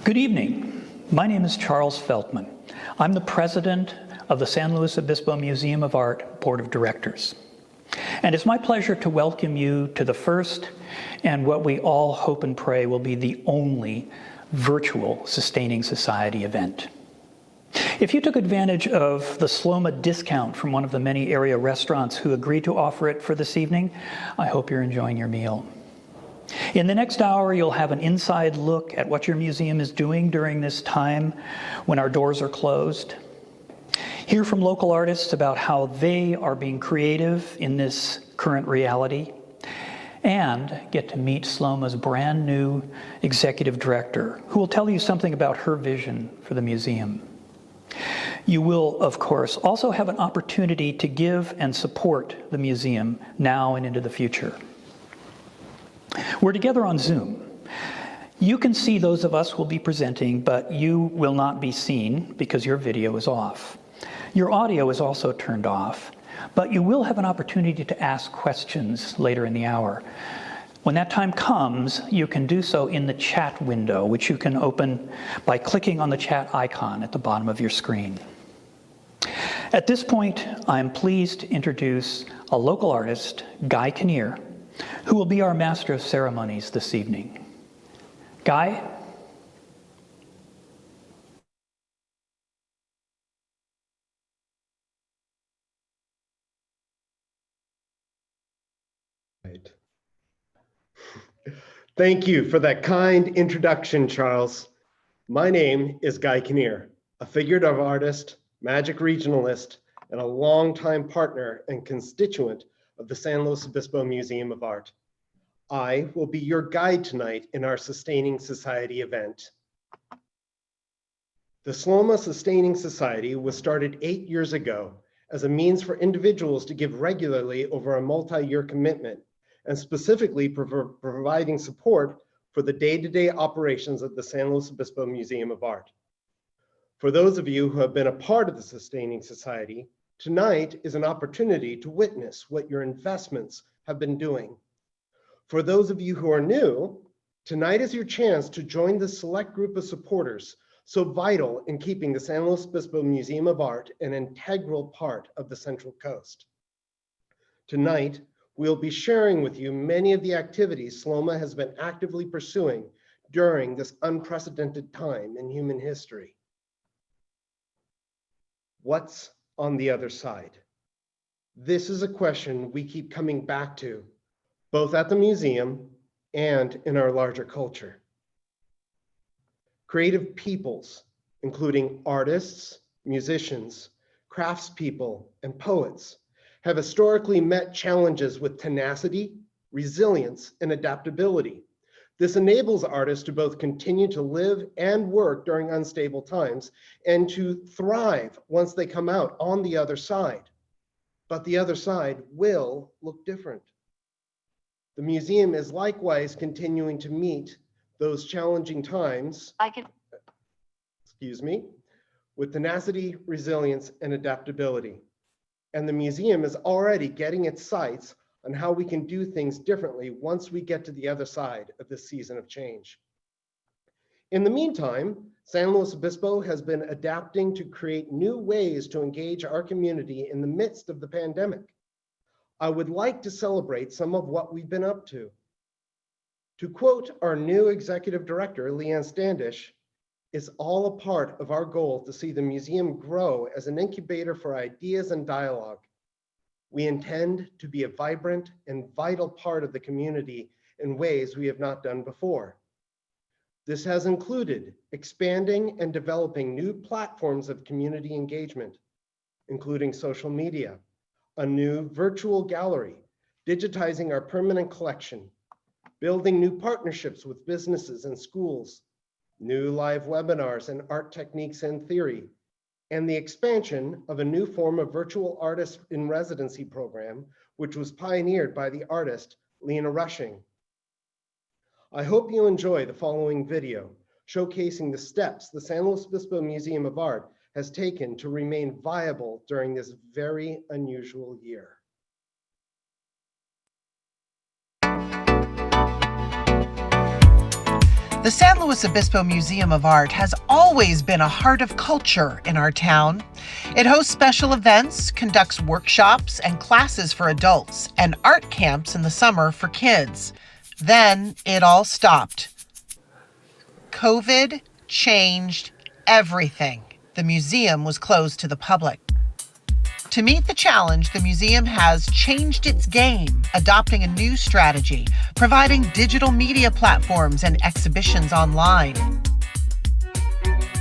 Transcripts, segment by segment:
Good evening. My name is Charles Feldman. I'm the president of the San Luis Obispo Museum of Art Board of Directors. And it's my pleasure to welcome you to the first and what we all hope and pray will be the only virtual Sustaining Society event. If you took advantage of the SLOMA discount from one of the many area restaurants who agreed to offer it for this evening, I hope you're enjoying your meal. In the next hour, you'll have an inside look at what your museum is doing during this time when our doors are closed. Hear from local artists about how they are being creative in this current reality, and get to meet SLOMA's brand new executive director, who will tell you something about her vision for the museum. You will, of course, also have an opportunity to give and support the museum now and into the future. We're together on Zoom. You can see those of us who will be presenting, but you will not be seen because your video is off. Your audio is also turned off, but you will have an opportunity to ask questions later in the hour. When that time comes, you can do so in the chat window, which you can open by clicking on the chat icon at the bottom of your screen. At this point, I'm pleased to introduce a local artist, Guy Kinnear, who will be our master of ceremonies this evening. Guy? Right. Thank you for that kind introduction, Charles. My name is Guy Kinnear, a figurative artist, magic regionalist, and a longtime partner and constituent of the San Luis Obispo Museum of Art. I will be your guide tonight in our Sustaining Society event. The SLOMA Sustaining Society was started 8 years ago as a means for individuals to give regularly over a multi-year commitment, and specifically providing support for the day-to-day operations of the San Luis Obispo Museum of Art. For those of you who have been a part of the Sustaining Society, Tonight is an opportunity to witness what your investments have been doing. For those of you who are new, tonight is your chance to join the select group of supporters so vital in keeping the San Luis Obispo Museum of Art an integral part of the Central Coast. Tonight, we'll be sharing with you many of the activities SLOMA has been actively pursuing during this unprecedented time in human history. What's on the other side? This is a question we keep coming back to, both at the museum and in our larger culture. Creative peoples, including artists, musicians, craftspeople, and poets, have historically met challenges with tenacity, resilience, and adaptability. This enables artists to both continue to live and work during unstable times and to thrive once they come out on the other side. But the other side will look different. The museum is likewise continuing to meet those challenging times, with tenacity, resilience, and adaptability. And the museum is already getting its sights on how we can do things differently once we get to the other side of this season of change. In the meantime, San Luis Obispo has been adapting to create new ways to engage our community in the midst of the pandemic. I would like to celebrate some of what we've been up to. To quote our new executive director, Leanne Standish, "It's all a part of our goal to see the museum grow as an incubator for ideas and dialogue. We intend to be a vibrant and vital part of the community in ways we have not done before. This has included expanding and developing new platforms of community engagement, including social media, a new virtual gallery, digitizing our permanent collection, building new partnerships with businesses and schools, new live webinars and art techniques and theory, and the expansion of a new form of virtual artist in residency program, which was pioneered by the artist Lena Rushing. I hope you enjoy the following video showcasing the steps the San Luis Obispo Museum of Art has taken to remain viable during this very unusual year. The San Luis Obispo Museum of Art has always been a heart of culture in our town. It hosts special events, conducts workshops and classes for adults, and art camps in the summer for kids. Then it all stopped. COVID changed everything. The museum was closed to the public. To meet the challenge, the museum has changed its game, adopting a new strategy, providing digital media platforms and exhibitions online.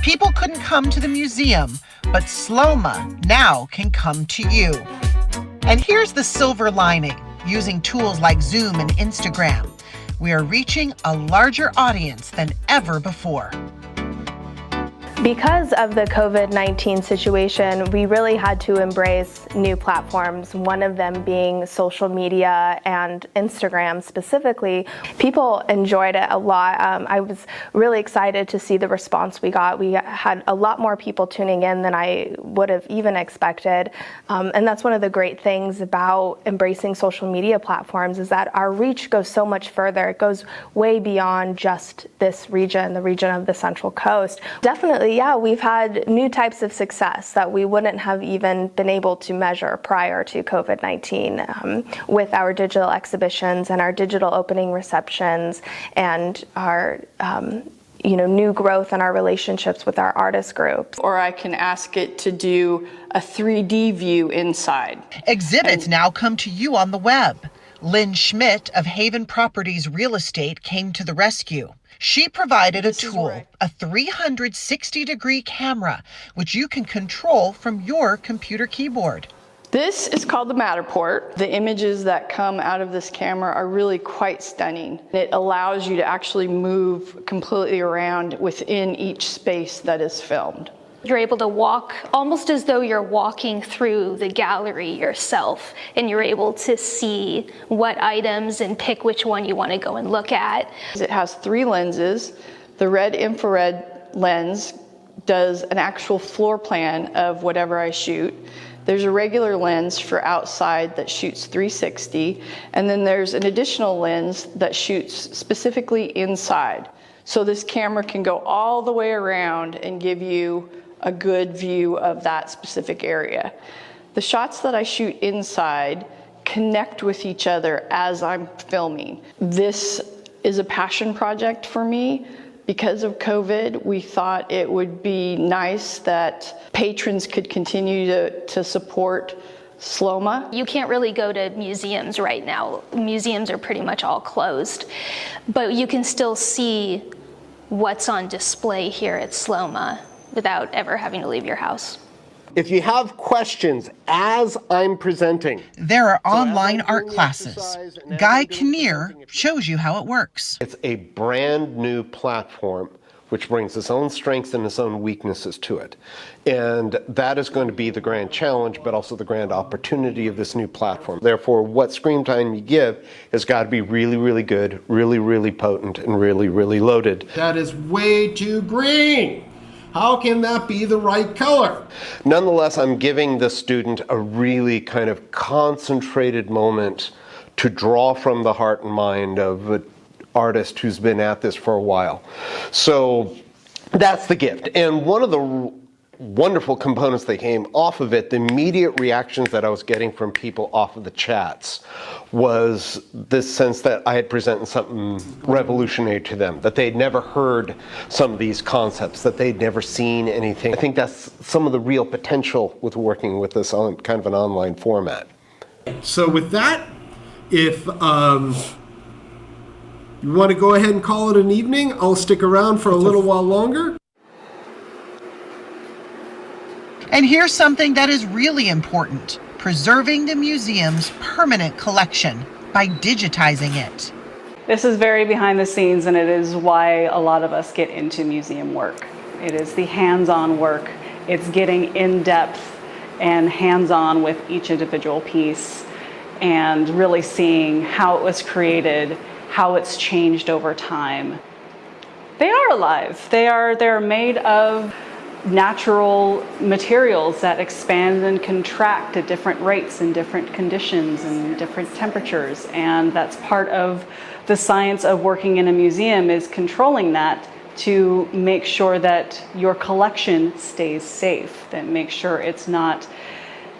People couldn't come to the museum, but SLOMA now can come to you. And here's the silver lining. Using tools like Zoom and Instagram, we are reaching a larger audience than ever before. Because of the COVID-19 situation, we really had to embrace new platforms, one of them being social media and Instagram specifically. People enjoyed it a lot. I was really excited to see the response we got. We had a lot more people tuning in than I would have even expected. And that's one of the great things about embracing social media platforms is that our reach goes so much further. It goes way beyond just this region, the region of the Central Coast. Definitely, yeah, we've had new types of success that we wouldn't have even been able to measure prior to COVID-19 with our digital exhibitions and our digital opening receptions and our new growth in our relationships with our artist groups. Or I can ask it to do a 3D view inside. Exhibits now come to you on the web. Lynn Schmidt of Haven Properties Real Estate came to the rescue. She provided a tool, a 360-degree camera, which you can control from your computer keyboard. This is called the Matterport. The images that come out of this camera are really quite stunning. It allows you to actually move completely around within each space that is filmed. You're able to walk almost as though you're walking through the gallery yourself, and you're able to see what items and pick which one you want to go and look at. It has 3 lenses. The red infrared lens does an actual floor plan of whatever I shoot. There's a regular lens for outside that shoots 360, and then there's an additional lens that shoots specifically inside. So this camera can go all the way around and give you a good view of that specific area. The shots that I shoot inside connect with each other as I'm filming. This is a passion project for me. Because of COVID, we thought it would be nice that patrons could continue to support SLOMA. You can't really go to museums right now. Museums are pretty much all closed, but you can still see what's on display here at SLOMA without ever having to leave your house. If you have questions as I'm presenting. There are online art classes. Guy Kinnear shows you how it works. It's a brand new platform which brings its own strengths and its own weaknesses to it. And that is going to be the grand challenge, but also the grand opportunity of this new platform. Therefore, what screen time you give has got to be really, really good, really, really potent, and really, really loaded. That is way too green. How can that be the right color? Nonetheless, I'm giving the student a really kind of concentrated moment to draw from the heart and mind of an artist who's been at this for a while. So that's the gift. And one of the wonderful components that came off of it, the immediate reactions that I was getting from people off of the chats, was this sense that I had presented something revolutionary to them, that they'd never heard some of these concepts, that they'd never seen anything. I think that's some of the real potential with working with this on kind of an online format. So with that, if you want to go ahead and call it an evening, I'll stick around for a little while longer. And here's something that is really important: preserving the museum's permanent collection by digitizing it. This is very behind the scenes, and it is why a lot of us get into museum work. It is the hands-on work. It's getting in depth and hands-on with each individual piece and really seeing how it was created, how it's changed over time. They are alive. They're made of natural materials that expand and contract at different rates in different conditions and different temperatures, and that's part of the science of working in a museum, is controlling that to make sure that your collection stays safe, that make sure it's not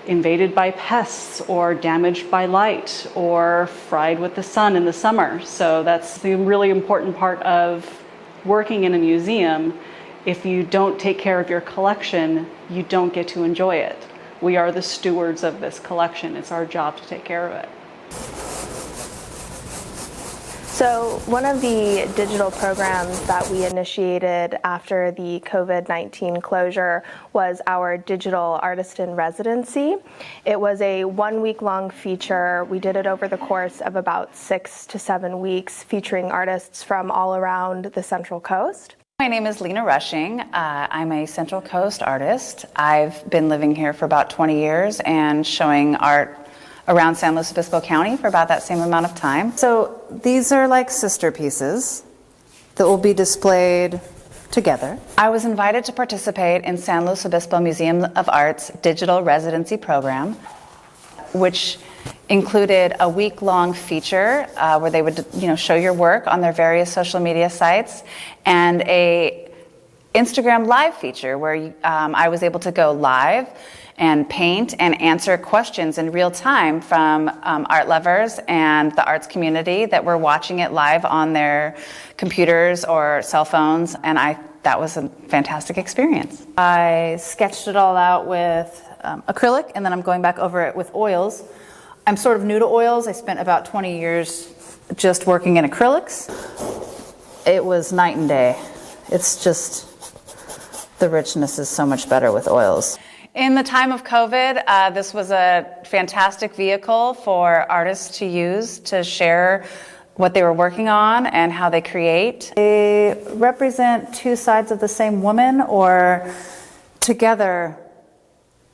invaded by pests or damaged by light or fried with the sun in the summer. So that's the really important part of working in a museum. If you don't take care of your collection, you don't get to enjoy it. We are the stewards of this collection. It's our job to take care of it. So one of the digital programs that we initiated after the COVID-19 closure was our digital artist in residency. It was a 1 week long feature. We did it over the course of about 6 to 7 weeks, featuring artists from all around the Central Coast. My name is Lena Rushing. I'm a Central Coast artist. I've been living here for about 20 years and showing art around San Luis Obispo County for about that same amount of time. So these are like sister pieces that will be displayed together. I was invited to participate in San Luis Obispo Museum of Art's digital residency program, which included a week-long feature where they would, show your work on their various social media sites, and a Instagram live feature where I was able to go live and paint and answer questions in real time from art lovers and the arts community that were watching it live on their computers or cell phones, and that was a fantastic experience. I sketched it all out with acrylic, and then I'm going back over it with oils. I'm sort of new to oils. I spent about 20 years just working in acrylics. It was night and day. It's just, the richness is so much better with oils. In the time of COVID, this was a fantastic vehicle for artists to use to share what they were working on and how they create. They represent two sides of the same woman, or together,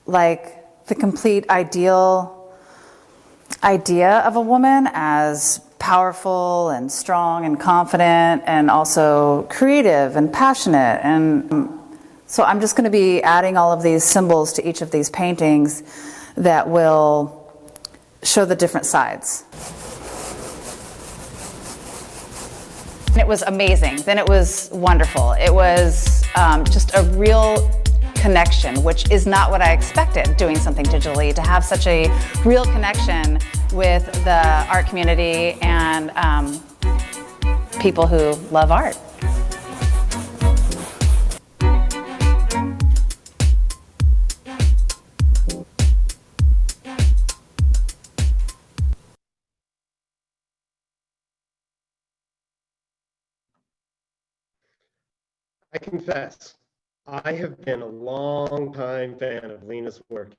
like the complete idea of a woman as powerful and strong and confident, and also creative and passionate and So I'm just going to be adding all of these symbols to each of these paintings that will show the different sides. And it was amazing. Then it was wonderful. It was just a real connection, which is not what I expected doing something digitally, to have such a real connection with the art community and people who love art. I confess, I have been a long-time fan of Lena's work,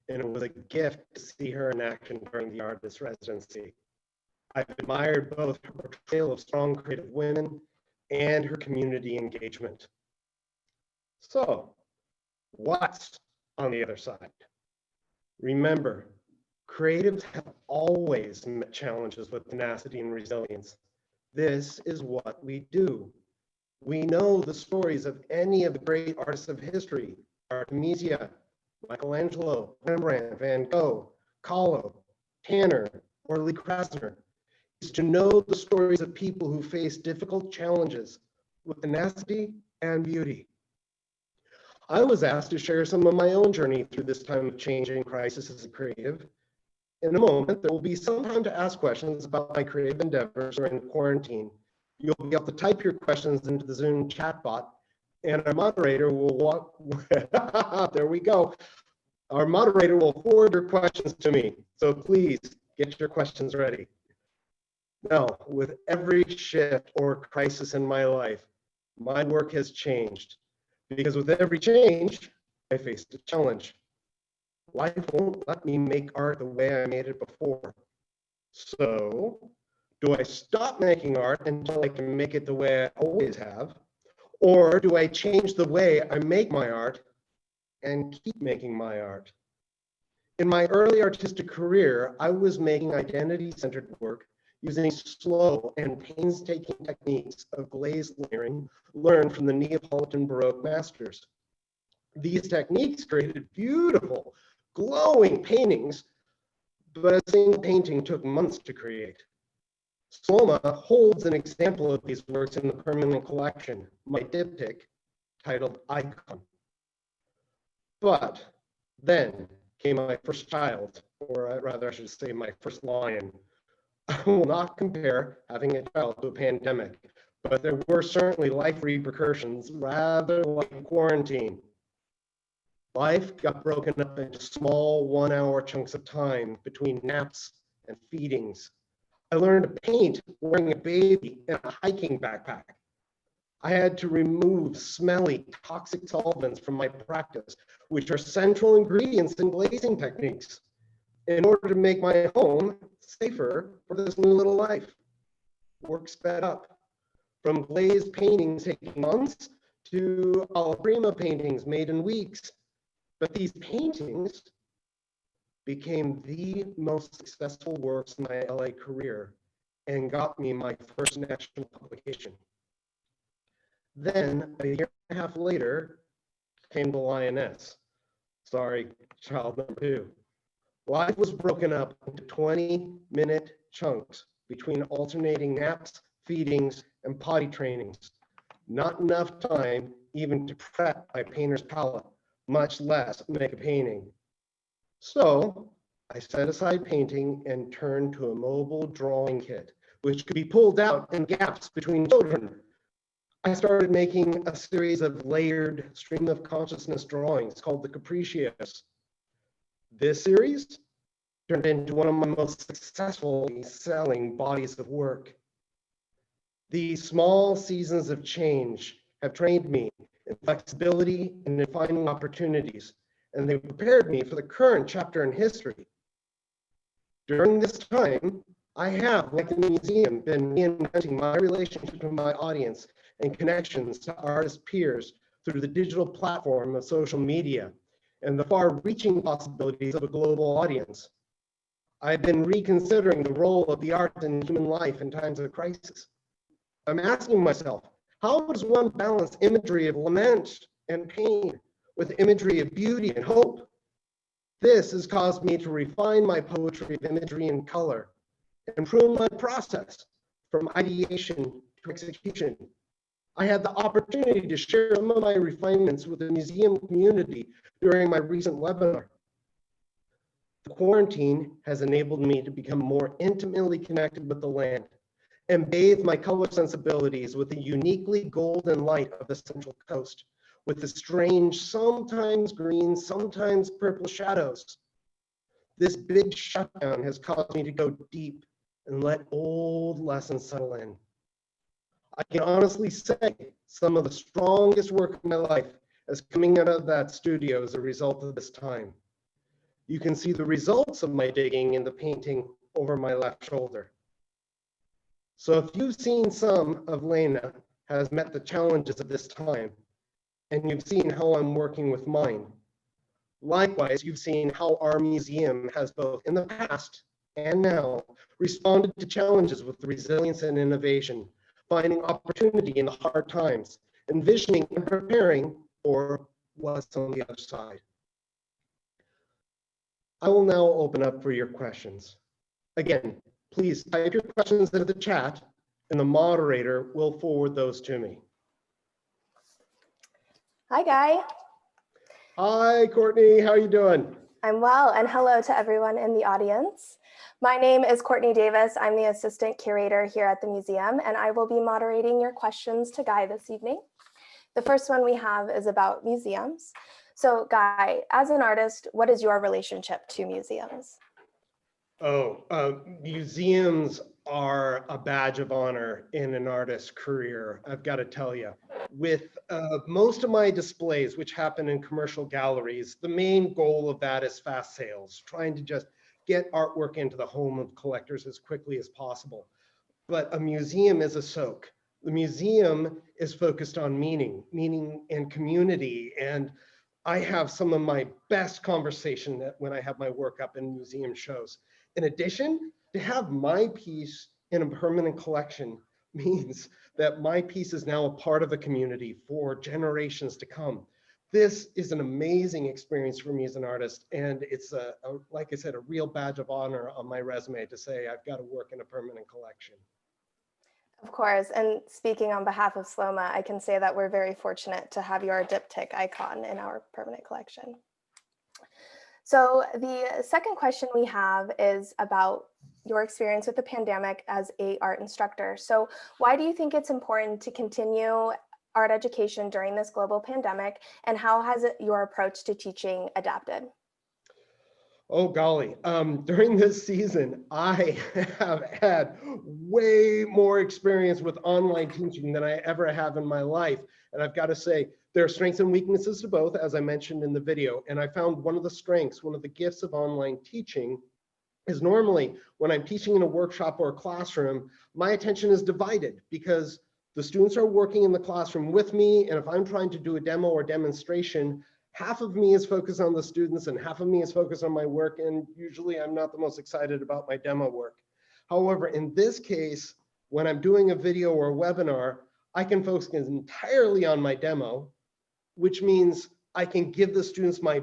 and it was a gift to see her in action during the artist residency. I've admired both her portrayal of strong creative women and her community engagement. So, what's on the other side? Remember, creatives have always met challenges with tenacity and resilience. This is what we do. We know the stories of any of the great artists of history: Artemisia, Michelangelo, Rembrandt, Van Gogh, Kahlo, Tanner, or Lee Krasner. Is to know the stories of people who face difficult challenges with tenacity and beauty. I was asked to share some of my own journey through this time of change and crisis as a creative. In a moment, there will be some time to ask questions about my creative endeavors during quarantine. You'll be able to type your questions into the Zoom chatbot, and our moderator will there we go. Our moderator will forward your questions to me. So please get your questions ready. Now, with every shift or crisis in my life, my work has changed, because with every change, I faced a challenge. Life won't let me make art the way I made it before. So, do I stop making art until I can make it the way I always have? Or do I change the way I make my art and keep making my art? In my early artistic career, I was making identity-centered work using slow and painstaking techniques of glazed layering learned from the Neapolitan Baroque masters. These techniques created beautiful, glowing paintings, but a single painting took months to create. SLOMA holds an example of these works in the permanent collection, my diptych, titled Icon. But then came my first child, or rather I should say my first lion. I will not compare having a child to a pandemic, but there were certainly life repercussions, rather like quarantine. Life got broken up into small 1-hour chunks of time between naps and feedings. I learned to paint wearing a baby in a hiking backpack. I had to remove smelly, toxic solvents from my practice, which are central ingredients in glazing techniques, in order to make my home safer for this new little life. Work sped up, from glazed paintings taking months to alla prima paintings made in weeks. But these paintings became the most successful works in my LA career and got me my first national publication. Then, a year and a half later, came the lioness. Sorry, child number 2. Life was broken up into 20-minute chunks between alternating naps, feedings, and potty trainings. Not enough time even to prep my painter's palette, much less make a painting. So I set aside painting and turned to a mobile drawing kit, which could be pulled out in gaps between children. I started making a series of layered stream of consciousness drawings called the Capricious. This series turned into one of my most successful selling bodies of work. These small seasons of change have trained me in flexibility and in finding opportunities, and they prepared me for the current chapter in history. During this time, I have, like in the museum, been reinventing my relationship with my audience and connections to artist peers through the digital platform of social media and the far-reaching possibilities of a global audience. I've been reconsidering the role of the arts in human life in times of crisis. I'm asking myself, how does one balance imagery of lament and pain, with imagery of beauty and hope. This has caused me to refine my poetry of imagery and color, and prune my process from ideation to execution. I had the opportunity to share some of my refinements with the museum community during my recent webinar. The quarantine has enabled me to become more intimately connected with the land and bathe my color sensibilities with the uniquely golden light of the Central Coast, with the strange, sometimes green, sometimes purple shadows. This big shutdown has caused me to go deep and let old lessons settle in. I can honestly say some of the strongest work of my life is coming out of that studio as a result of this time. You can see the results of my digging in the painting over my left shoulder. So if you've seen some of Lena has met the challenges of this time, and you've seen how I'm working with mine, likewise, you've seen how our museum has both in the past and now responded to challenges with resilience and innovation, finding opportunity in the hard times, envisioning and preparing for what's on the other side. I will now open up for your questions. Again, please type your questions into the chat and the moderator will forward those to me. Hi, Guy. Hi, Courtney, how are you doing? I'm well, and hello to everyone in the audience. My name is Courtney Davis. I'm the assistant curator here at the museum, and I will be moderating your questions to Guy this evening. The first one we have is about museums. So Guy, as an artist, what is your relationship to museums? Museums are a badge of honor in an artist's career, I've got to tell you. With most of my displays, which happen in commercial galleries, the main goal of that is fast sales, trying to just get artwork into the home of collectors as quickly as possible. But a museum is a soak. The museum is focused on meaning and community. And I have some of my best conversation when I have my work up in museum shows. In addition, to have my piece in a permanent collection means that my piece is now a part of the community for generations to come. This is an amazing experience for me as an artist, and it's like I said, a real badge of honor on my resume to say I've got to work in a permanent collection. Of course, and speaking on behalf of SLOMA, I can say that we're very fortunate to have your diptych icon in our permanent collection. So the second question we have is about your experience with the pandemic as an art instructor. So why do you think it's important to continue art education during this global pandemic, and how has your approach to teaching adapted? Oh golly, during this season, I have had way more experience with online teaching than I ever have in my life. And I've got to say, there are strengths and weaknesses to both, as I mentioned in the video. And I found one of the strengths, one of the gifts of online teaching is normally when I'm teaching in a workshop or a classroom, my attention is divided because the students are working in the classroom with me. And if I'm trying to do a demo or demonstration, half of me is focused on the students and half of me is focused on my work. And usually I'm not the most excited about my demo work. However, in this case, when I'm doing a video or a webinar, I can focus entirely on my demo, which means I can give the students my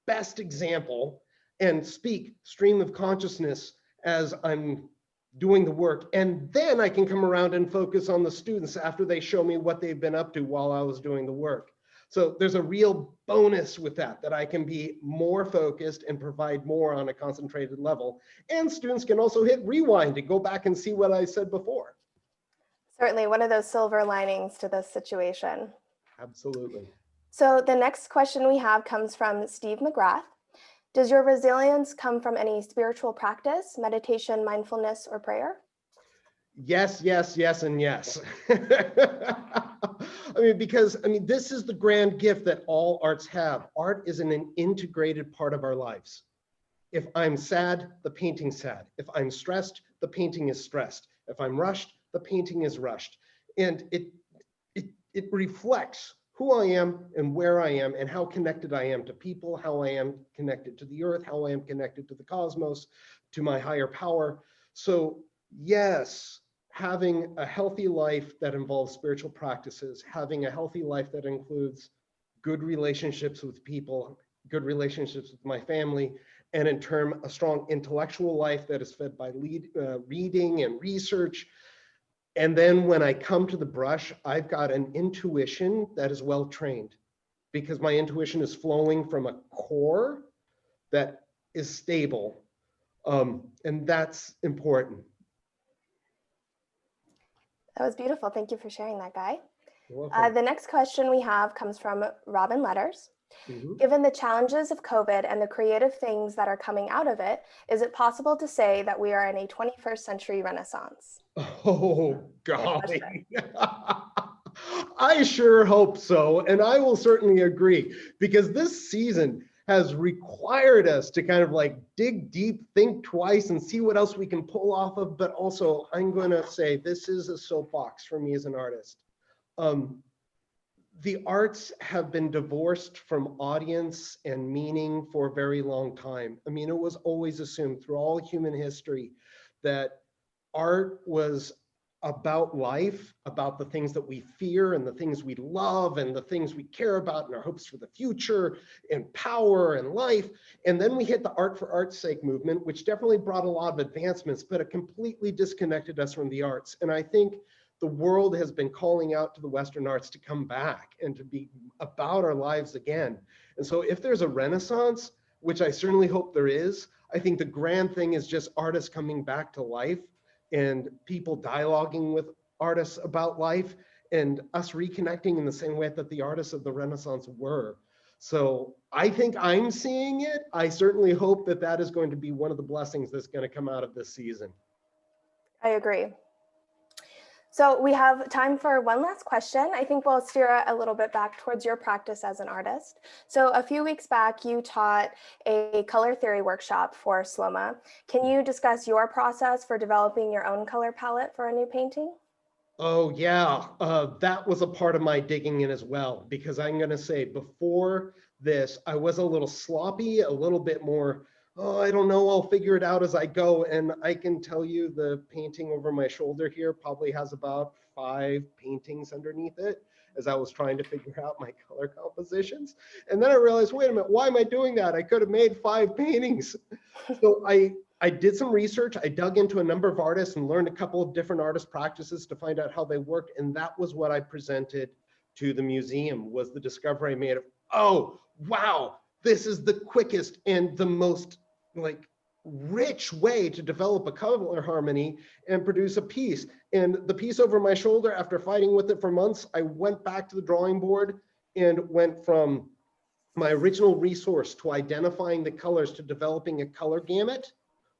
best example and speak stream of consciousness as I'm doing the work. And then I can come around and focus on the students after they show me what they've been up to while I was doing the work. So there's a real bonus with that I can be more focused and provide more on a concentrated level. And students can also hit rewind and go back and see what I said before. Certainly one of those silver linings to this situation. Absolutely. So the next question we have comes from Steve McGrath. Does your resilience come from any spiritual practice, meditation, mindfulness, or prayer? Yes, yes, yes, and yes. Because this is the grand gift that all arts have. Art is an integrated part of our lives. If I'm sad, the painting's sad. If I'm stressed, the painting is stressed. If I'm rushed, the painting is rushed. And it reflects who I am and where I am and how connected I am to people, how I am connected to the earth, how I am connected to the cosmos, to my higher power. So yes, having a healthy life that involves spiritual practices, having a healthy life that includes good relationships with people, good relationships with my family, and in turn, a strong intellectual life that is fed by reading and research. And then when I come to the brush, I've got an intuition that is well trained, because my intuition is flowing from a core that is stable. And that's important. That was beautiful. Thank you for sharing that, Guy. You're welcome. The next question we have comes from Robin Letters. Mhm. Given the challenges of COVID and the creative things that are coming out of it, is it possible to say that we are in a 21st century renaissance? Oh, golly. I sure hope so. And I will certainly agree, because this season has required us to kind of like dig deep, think twice, and see what else we can pull off of. But also, I'm going to say this is a soapbox for me as an artist. The arts have been divorced from audience and meaning for a very long time. I mean, it was always assumed through all human history that art was about life, about the things that we fear and the things we love and the things we care about and our hopes for the future and power and life. And then we hit the art for art's sake movement, which definitely brought a lot of advancements, but it completely disconnected us from the arts. And I think the world has been calling out to the Western arts to come back and to be about our lives again. And so if there's a renaissance, which I certainly hope there is, I think the grand thing is just artists coming back to life and people dialoguing with artists about life and us reconnecting in the same way that the artists of the Renaissance were. So I think I'm seeing it. I certainly hope that that is going to be one of the blessings that's going to come out of this season. I agree. So we have time for one last question. I think we'll steer it a little bit back towards your practice as an artist. So a few weeks back, you taught a color theory workshop for SLOMA. Can you discuss your process for developing your own color palette for a new painting? Oh yeah, that was a part of my digging in as well, because I'm going to say before this, I was a little sloppy, a little bit more, oh, I don't know, I'll figure it out as I go. And I can tell you the painting over my shoulder here probably has about 5 paintings underneath it as I was trying to figure out my color compositions. And then I realized, wait a minute, why am I doing that? I could have made 5 paintings. So I did some research. I dug into a number of artists and learned a couple of different artist practices to find out how they worked. And that was what I presented to the museum, was the discovery I made of, oh, wow, this is the quickest and the most like rich way to develop a color harmony and produce a piece. And the piece over my shoulder, after fighting with it for months, I went back to the drawing board and went from my original resource to identifying the colors to developing a color gamut,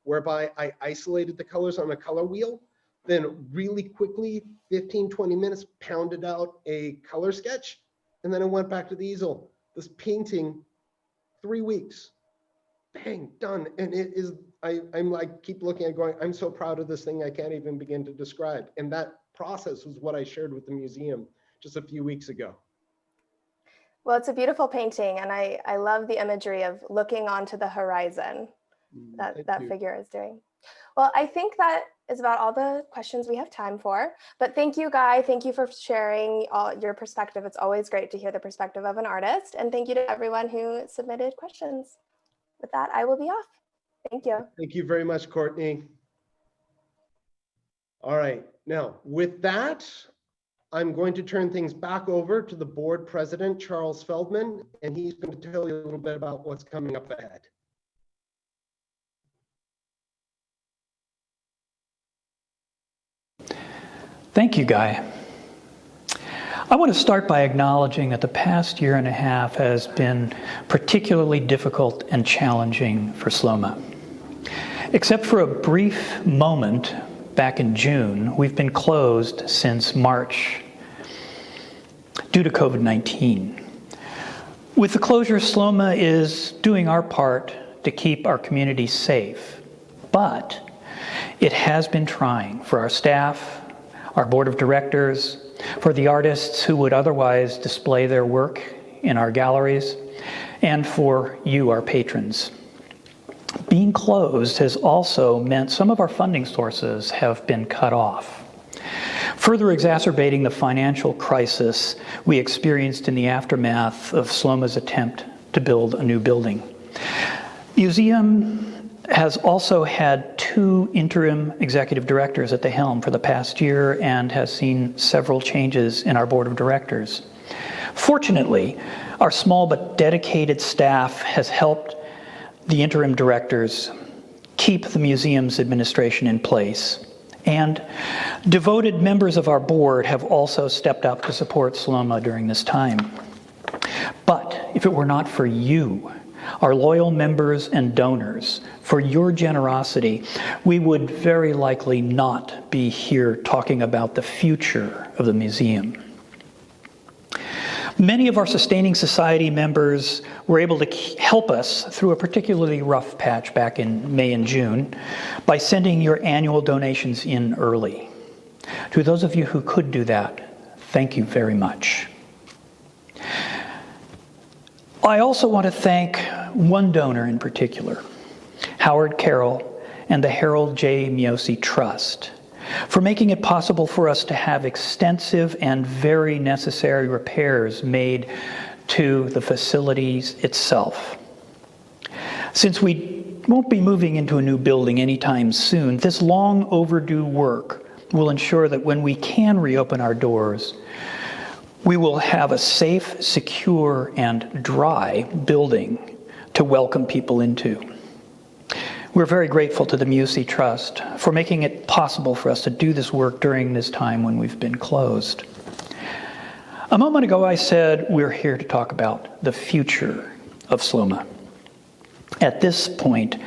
whereby I isolated the colors on a color wheel, then really quickly, 15, 20 minutes, pounded out a color sketch, and then I went back to the easel. This painting, 3 weeks, bang, done. And it is, I'm like, keep looking at going, I'm so proud of this thing, I can't even begin to describe. And that process was what I shared with the museum just a few weeks ago. Well, it's a beautiful painting, and I love the imagery of looking onto the horizon that figure is doing. Well, I think that is about all the questions we have time for. But thank you, Guy. Thank you for sharing all your perspective. It's always great to hear the perspective of an artist. And thank you to everyone who submitted questions. With that, I will be off. Thank you. Thank you very much, Courtney. All right, now with that, I'm going to turn things back over to the board president, Charles Feldman, and he's going to tell you a little bit about what's coming up ahead. Thank you, Guy. I want to start by acknowledging that the past year and a half has been particularly difficult and challenging for SLOMA. Except for a brief moment back in June, we've been closed since March due to COVID-19. With the closure, SLOMA is doing our part to keep our community safe, but it has been trying for our staff, our board of directors, for the artists who would otherwise display their work in our galleries, and for you, our patrons. Being closed has also meant some of our funding sources have been cut off. further exacerbating the financial crisis we experienced in the aftermath of SLOMA's attempt to build a new building. Museum has also had 2 interim executive directors at the helm for the past year and has seen several changes in our board of directors. Fortunately, our small but dedicated staff has helped the interim directors keep the museum's administration in place. And devoted members of our board have also stepped up to support SLOMA during this time. But if it were not for you, our loyal members and donors, for your generosity, we would very likely not be here talking about the future of the museum. Many of our Sustaining Society members were able to help us through a particularly rough patch back in May and June by sending your annual donations in early. To those of you who could do that, thank you very much. I also want to thank one donor in particular, Howard Carroll and the Harold J. Miosi Trust, for making it possible for us to have extensive and very necessary repairs made to the facilities itself. Since we won't be moving into a new building anytime soon, this long overdue work will ensure that when we can reopen our doors, we will have a safe, secure, and dry building to welcome people into. We're very grateful to the Miosi Trust for making it possible for us to do this work during this time when we've been closed. A moment ago, I said we're here to talk about the future of SLOMA. At this point,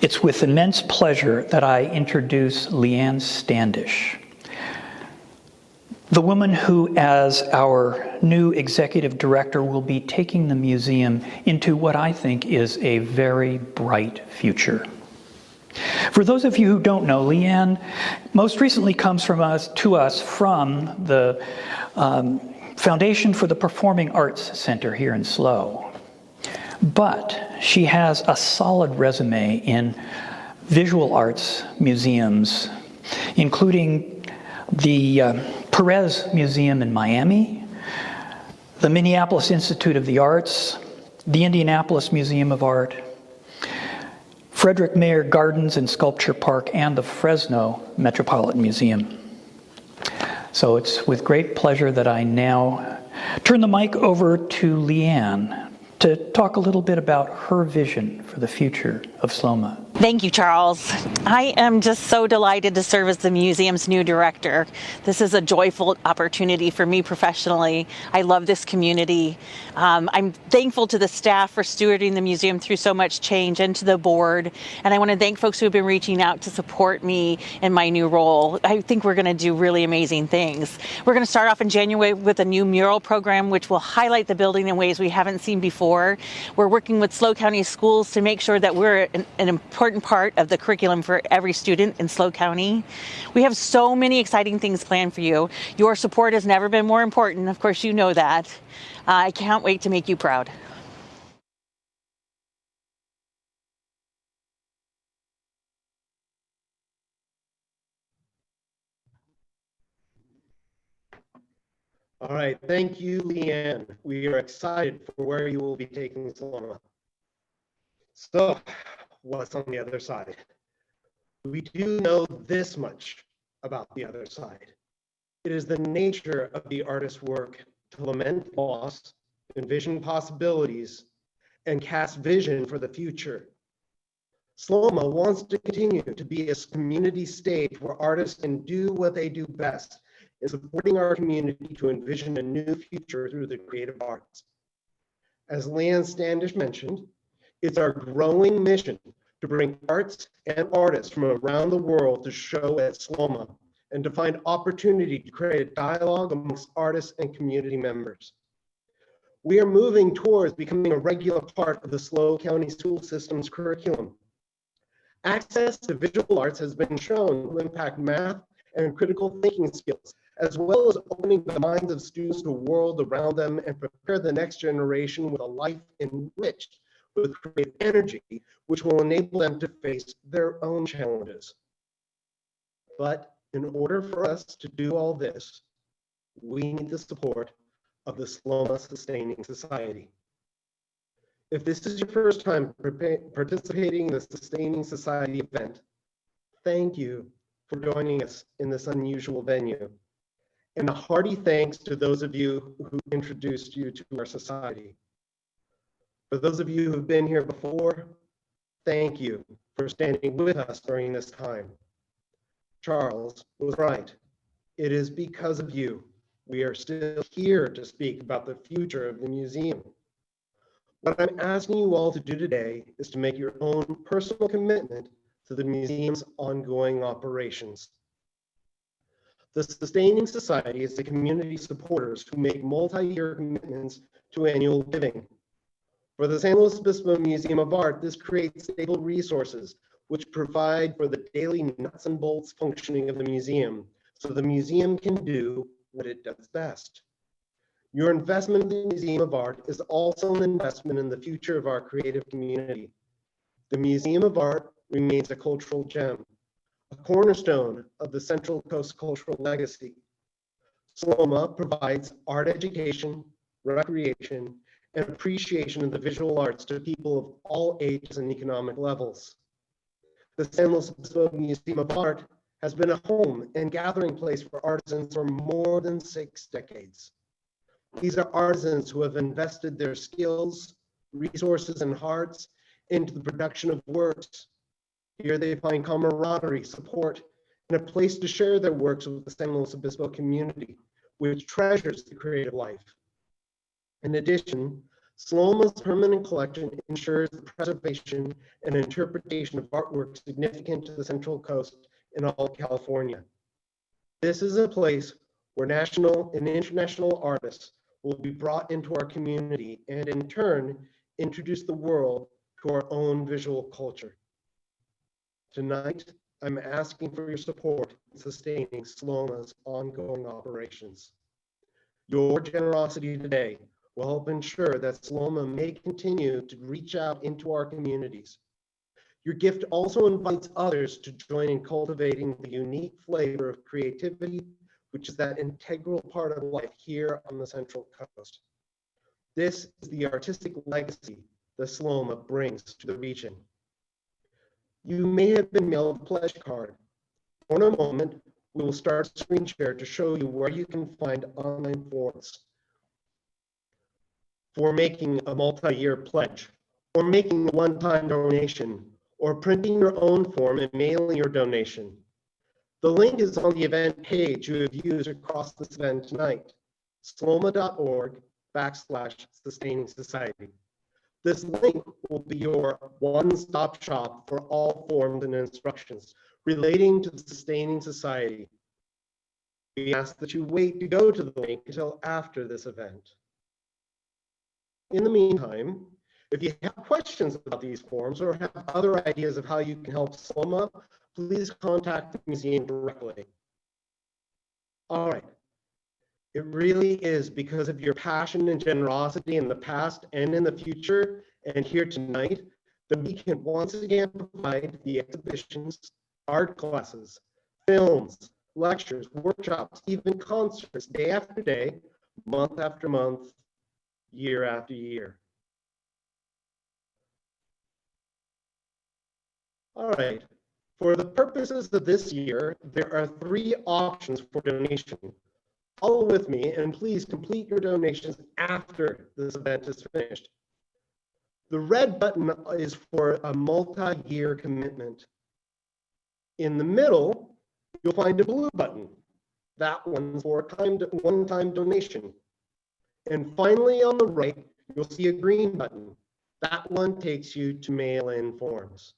it's with immense pleasure that I introduce Leanne Standish, the woman who, as our new executive director, will be taking the museum into what I think is a very bright future. For those of you who don't know, Leanne most recently comes to us from the Foundation for the Performing Arts Center here in SLO. But she has a solid resume in visual arts museums, including the Perez Museum in Miami, the Minneapolis Institute of the Arts, the Indianapolis Museum of Art, Frederick Mayer Gardens and Sculpture Park, and the Fresno Metropolitan Museum. So it's with great pleasure that I now turn the mic over to Leanne to talk a little bit about her vision for the future of SLOMA. Thank you, Charles. I am just so delighted to serve as the museum's new director. This is a joyful opportunity for me professionally. I love this community. I'm thankful to the staff for stewarding the museum through so much change, and to the board. And I want to thank folks who have been reaching out to support me in my new role. I think we're going to do really amazing things. We're going to start off in January with a new mural program, which will highlight the building in ways we haven't seen before. We're working with SLO County schools to make sure that we're an important part of the curriculum for every student in SLO County. We have so many exciting things planned for you. Your support has never been more important. Of course, you know that. I can't wait to make you proud. All right, thank you, Leanne. We are excited for where you will be taking SLOMA. So, what's on the other side? We do know this much about the other side. It is the nature of the artist's work to lament loss, envision possibilities, and cast vision for the future. SLOMA wants to continue to be a community stage where artists can do what they do best, in supporting our community to envision a new future through the creative arts. As Leanne Standish mentioned, it's our growing mission to bring arts and artists from around the world to show at SLOMA and to find opportunity to create a dialogue amongst artists and community members. We are moving towards becoming a regular part of the SLO County school system's curriculum. Access to visual arts has been shown to impact math and critical thinking skills, as well as opening the minds of students to the world around them and prepare the next generation with a life enriched with creative energy, which will enable them to face their own challenges. But In order for us to do all this, we need the support of the SLOMA Sustaining Society. If this is your first time participating in the Sustaining Society event, thank you for joining us in this unusual venue. And a hearty thanks to those of you who introduced you to our society. For those of you who've been here before, thank you for standing with us during this time. Charles was right. It is because of you we are still here to speak about the future of the museum. What I'm asking you all to do today is to make your own personal commitment to the museum's ongoing operations. The Sustaining Society is the community supporters who make multi-year commitments to annual giving. For the San Luis Obispo Museum of Art, this creates stable resources which provide for the daily nuts and bolts functioning of the museum, so the museum can do what it does best. Your investment in the Museum of Art is also an investment in the future of our creative community. The Museum of Art remains a cultural gem, a cornerstone of the Central Coast cultural legacy. SLOMA provides art education, recreation, and appreciation of the visual arts to people of all ages and economic levels. The San Luis Obispo Museum of Art has been a home and gathering place for artisans for more than 6 decades. These are artisans who have invested their skills, resources, and hearts into the production of works. Here they find camaraderie, support, and a place to share their works with the San Luis Obispo community, which treasures the creative life. In addition, SLOMA's permanent collection ensures the preservation and interpretation of artwork significant to the Central Coast and all California. This is a place where national and international artists will be brought into our community and in turn introduce the world to our own visual culture. Tonight, I'm asking for your support in sustaining SLOMA's ongoing operations. Your generosity today will help ensure that SLOMA may continue to reach out into our communities. Your gift also invites others to join in cultivating the unique flavor of creativity, which is that integral part of life here on the Central Coast. This is the artistic legacy that SLOMA brings to the region. You may have been mailed a pledge card. In a moment, we will start a screen share to show you where you can find online forms for making a multi-year pledge, or making a one-time donation, or printing your own form and mailing your donation. The link is on the event page you have used across this event tonight, sloma.org/sustaining society. This link will be your one-stop shop for all forms and instructions relating to the Sustaining Society. We ask that you wait to go to the link until after this event. In the meantime, if you have questions about these forms or have other ideas of how you can help SLOMA, please contact the museum directly. All right. It really is because of your passion and generosity in the past and in the future and here tonight that we can once again provide the exhibitions, art classes, films, lectures, workshops, even concerts day after day, month after month, year after year. All right, for the purposes of this year, there are 3 options for donation. Follow with me and please complete your donations after this event is finished. The red button is for a multi-year commitment. In the middle, you'll find a blue button. That one's for a one-time donation. And finally, on the right, you'll see a green button. That one takes you to mail-in forms.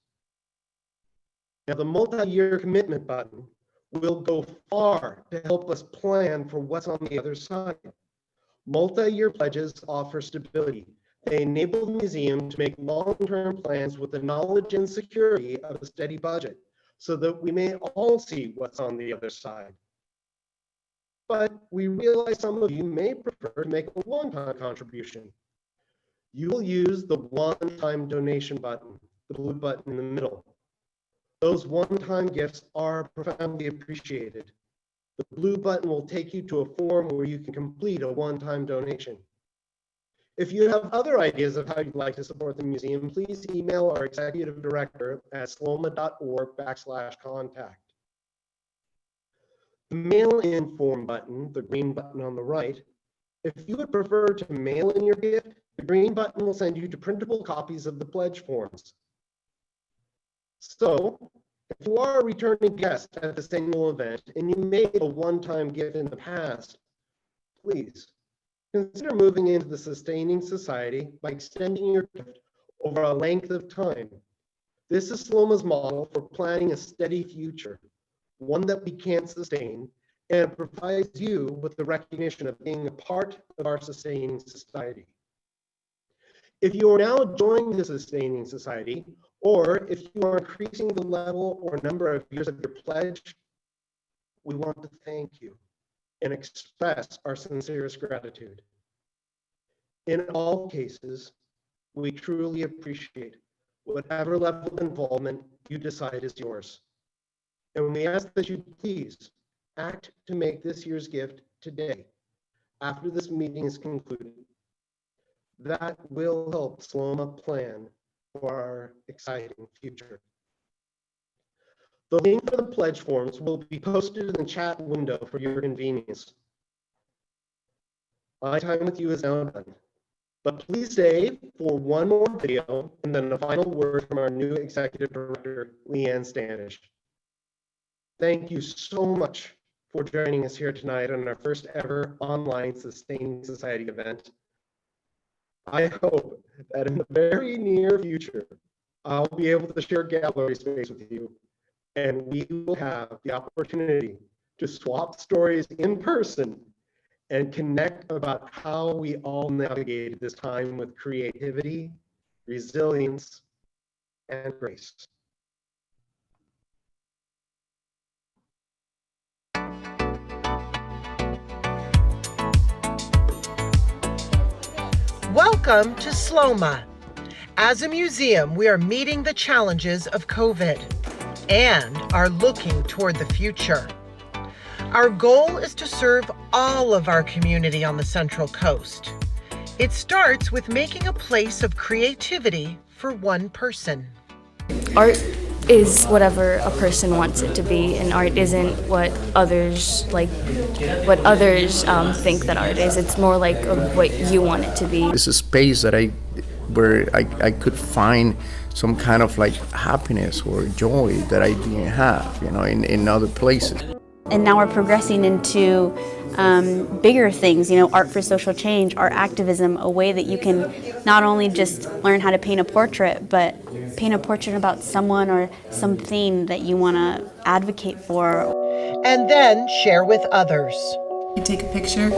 Now, the multi-year commitment button will go far to help us plan for what's on the other side. Multi-year pledges offer stability. They enable the museum to make long-term plans with the knowledge and security of a steady budget so that we may all see what's on the other side. But we realize some of you may prefer to make a one-time contribution. You will use the one-time donation button, the blue button in the middle. Those one-time gifts are profoundly appreciated. The blue button will take you to a form where you can complete a one-time donation. If you have other ideas of how you'd like to support the museum, please email our executive director at sloma.org/contact. The mail-in form button, the green button on the right, if you would prefer to mail in your gift, the green button will send you to printable copies of the pledge forms. So, if you are a returning guest at this annual event and you made a one-time gift in the past, please consider moving into the Sustaining Society by extending your gift over a length of time. This is SLOMA's model for planning a steady future, one that we can sustain, and provides you with the recognition of being a part of our Sustaining Society. If you are now joining the Sustaining Society, or if you are increasing the level or number of years of your pledge, we want to thank you and express our sincerest gratitude. In all cases, we truly appreciate whatever level of involvement you decide is yours. And we ask that you please act to make this year's gift today, after this meeting is concluded. That will help SLOMA plan for our exciting future. The link for the pledge forms will be posted in the chat window for your convenience. My time with you is now done, but please stay for one more video and then a final word from our new executive director, Leanne Standish. Thank you so much for joining us here tonight on our first ever online Sustaining Society event. I hope that in the very near future, I'll be able to share gallery space with you, and we will have the opportunity to swap stories in person and connect about how we all navigated this time with creativity, resilience, and grace. Welcome to SLOMA. As a museum, we are meeting the challenges of COVID and are looking toward the future. Our goal is to serve all of our community on the Central Coast. It starts with making a place of creativity for one person. Art is whatever a person wants it to be, and art isn't what others think that art is. It's more like of what you want it to be. It's a space that where I could find some kind of like happiness or joy that I didn't have, in other places. And now we're progressing into bigger things, art for social change, art activism, a way that you can not only just learn how to paint a portrait, but paint a portrait about someone or something that you want to advocate for. And then share with others. You take a picture,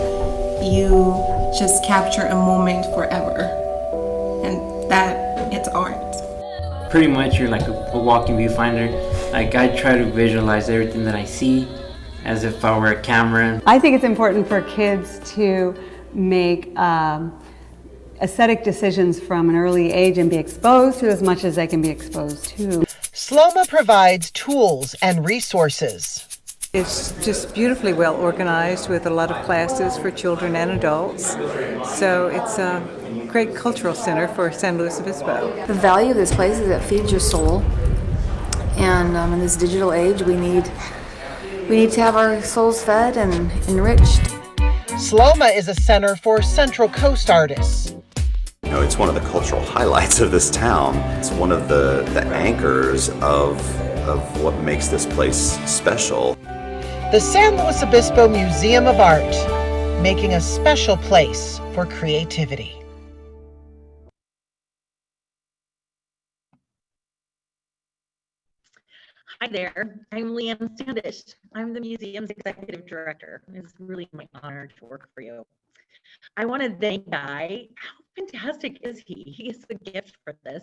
you just capture a moment forever, and it's art. Pretty much you're like a walking viewfinder. Like I try to visualize everything that I see as if I were a camera. I think it's important for kids to make aesthetic decisions from an early age and be exposed to as much as they can be exposed to. SLOMA provides tools and resources. It's just beautifully well organized with a lot of classes for children and adults. So it's a great cultural center for San Luis Obispo. The value of this place is it feeds your soul. And in this digital age, we need to have our souls fed and enriched. SLOMA is a center for Central Coast artists. It's one of the cultural highlights of this town. It's one of the anchors of what makes this place special. The San Luis Obispo Museum of Art, making a special place for creativity. Hi there, I'm Lena Standish. I'm the museum's executive director. It's really my honor to work for you. I want to thank Guy. How fantastic is he? He is a gift for this.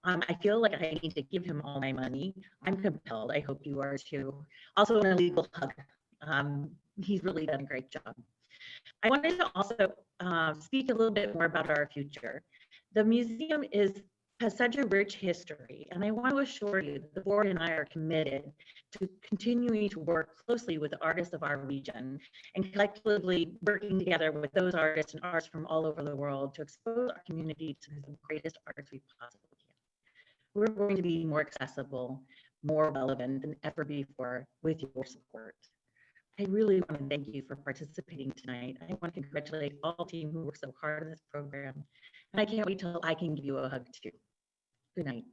I feel like I need to give him all my money. I'm compelled. I hope you are too. Also, an illegal hug. He's really done a great job. I wanted to also speak a little bit more about our future. The museum is has such a rich history, and I want to assure you that the board and I are committed to continuing to work closely with the artists of our region and collectively working together with those artists and artists from all over the world to expose our community to the greatest arts we possibly can. We're going to be more accessible, more relevant than ever before with your support. I really want to thank you for participating tonight. I want to congratulate all the team who worked so hard on this program. And I can't wait till I can give you a hug too. Good night.